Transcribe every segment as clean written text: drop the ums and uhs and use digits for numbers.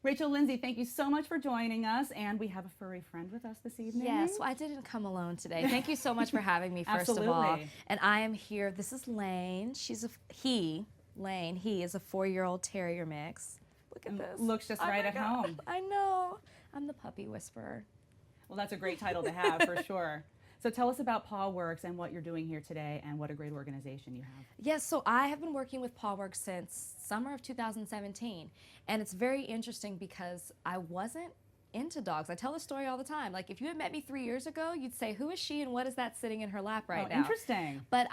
Rachel Lindsay, thank you so much for joining us, and we have a furry friend with us this evening. Yes, well, I didn't come alone today. Thank you so much for having me, first of all. Absolutely. And I am here. This is Lane. Lane. He is a 4-year-old terrier mix. Look at this. Looks just right at home. I know. I'm the puppy whisperer. Well, that's a great title to have for sure. So tell us about Paw Works and what you're doing here today and what a great organization you have. Yes, so I have been working with Paw Works since summer of 2017. And it's very interesting because I wasn't into dogs. I tell the story all the time. Like, if you had met me 3 years ago, you'd say, who is she and what is that sitting in her lap right now? Interesting. But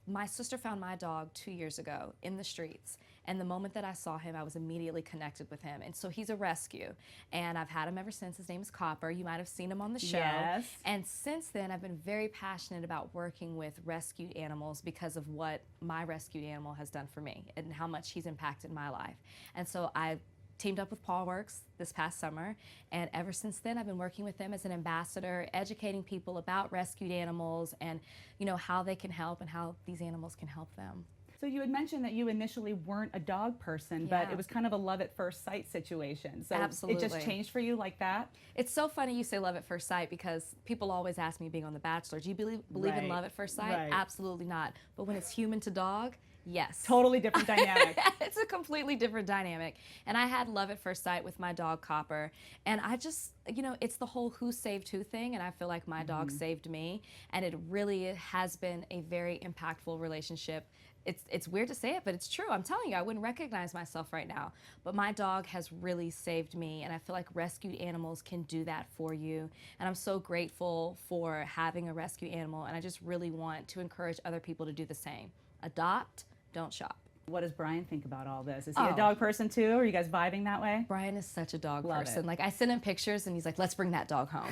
my sister found my dog 2 years ago in the streets. And the moment that I saw him, I was immediately connected with him. And so he's a rescue. And I've had him ever since. His name is Copper. You might have seen him on the show. Yes. And since then, I've been very passionate about working with rescued animals because of what my rescued animal has done for me and how much he's impacted my life. And so I teamed up with Paw Works this past summer, and ever since then I've been working with them as an ambassador, educating people about rescued animals and, you know, how they can help and how these animals can help them. So you had mentioned that you initially weren't a dog person, but it was kind of a love at first sight situation. So Absolutely. It just changed for you like that? It's so funny you say love at first sight because people always ask me, being on The Bachelor, do you believe in love at first sight? Right. Absolutely not. But when it's human to dog, yes. Totally different dynamic. It's a completely different dynamic. And I had love at first sight with my dog Copper. And I just, you know, it's the whole who saved who thing. And I feel like my dog saved me. And it really has been a very impactful relationship. It's weird to say it, but it's true. I'm telling you, I wouldn't recognize myself right now. But my dog has really saved me, and I feel like rescued animals can do that for you. And I'm so grateful for having a rescue animal, and I just really want to encourage other people to do the same. Adopt, don't shop. What does Bryan think about all this? Is he a dog person too? Are you guys vibing that way? Bryan is such a dog Love person. it. Like, I send him pictures, and he's like, let's bring that dog home.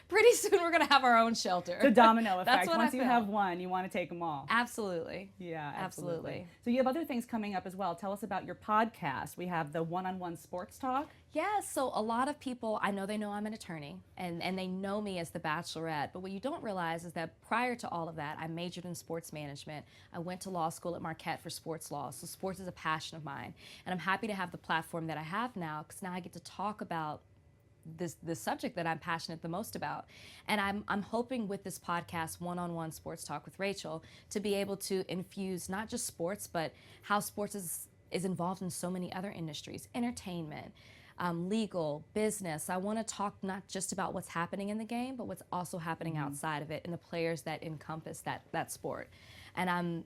Pretty soon we're going to have our own shelter. The domino effect. That's what Once I you feel. have one, you want to take them all. Absolutely. Yeah, Absolutely. So you have other things coming up as well. Tell us about your podcast. We have the one-on-one sports talk. Yeah, so a lot of people, I know they know I'm an attorney, and they know me as the Bachelorette, but what you don't realize is that prior to all of that, I majored in sports management. I went to law school at Marquette for sports law, so sports is a passion of mine. And I'm happy to have the platform that I have now, because now I get to talk about this subject that I'm passionate the most about. And I'm hoping with this podcast, One-on-One Sports Talk with Rachel, to be able to infuse not just sports, but how sports is involved in so many other industries, entertainment, legal, business. I want to talk not just about what's happening in the game, but what's also happening outside of it and the players that encompass that sport. And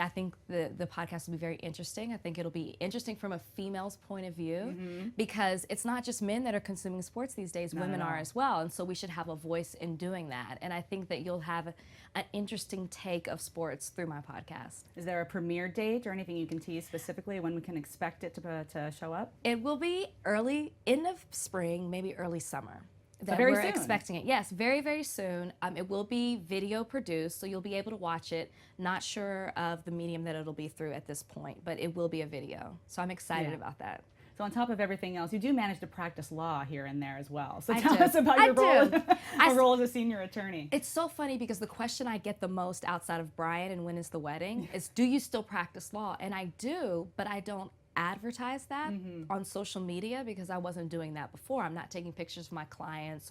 I think the podcast will be very interesting. I think it'll be interesting from a female's point of view because it's not just men that are consuming sports these days, women are as well. And so we should have a voice in doing that. And I think that you'll have an interesting take of sports through my podcast. Is there a premiere date or anything you can tease specifically when we can expect it to show up? It will be end of spring, maybe early summer. That very we're soon. expecting it. Yes, very, very soon. It will be video produced, so you'll be able to watch it. Not sure of the medium that it'll be through at this point, but it will be a video. So I'm excited about that. So on top of everything else, you do manage to practice law here and there as well. So I tell do. us about I your role, do. your role as a senior attorney. It's so funny because the question I get the most outside of Bryan and when is the wedding is, do you still practice law? And I do, but I don't advertise that on social media because I wasn't doing that before. I'm not taking pictures of my clients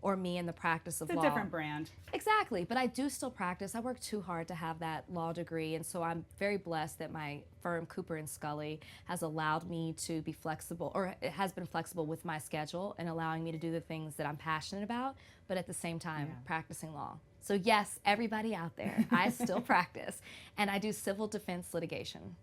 or me in the practice of It's law. a different brand. Exactly, but I do still practice. I work too hard to have that law degree, and so I'm very blessed that my firm, Cooper and Scully, has allowed me to be flexible, or it has been flexible with my schedule and allowing me to do the things that I'm passionate about, but at the same time, practicing law. So yes, everybody out there, I still practice, and I do civil defense litigation.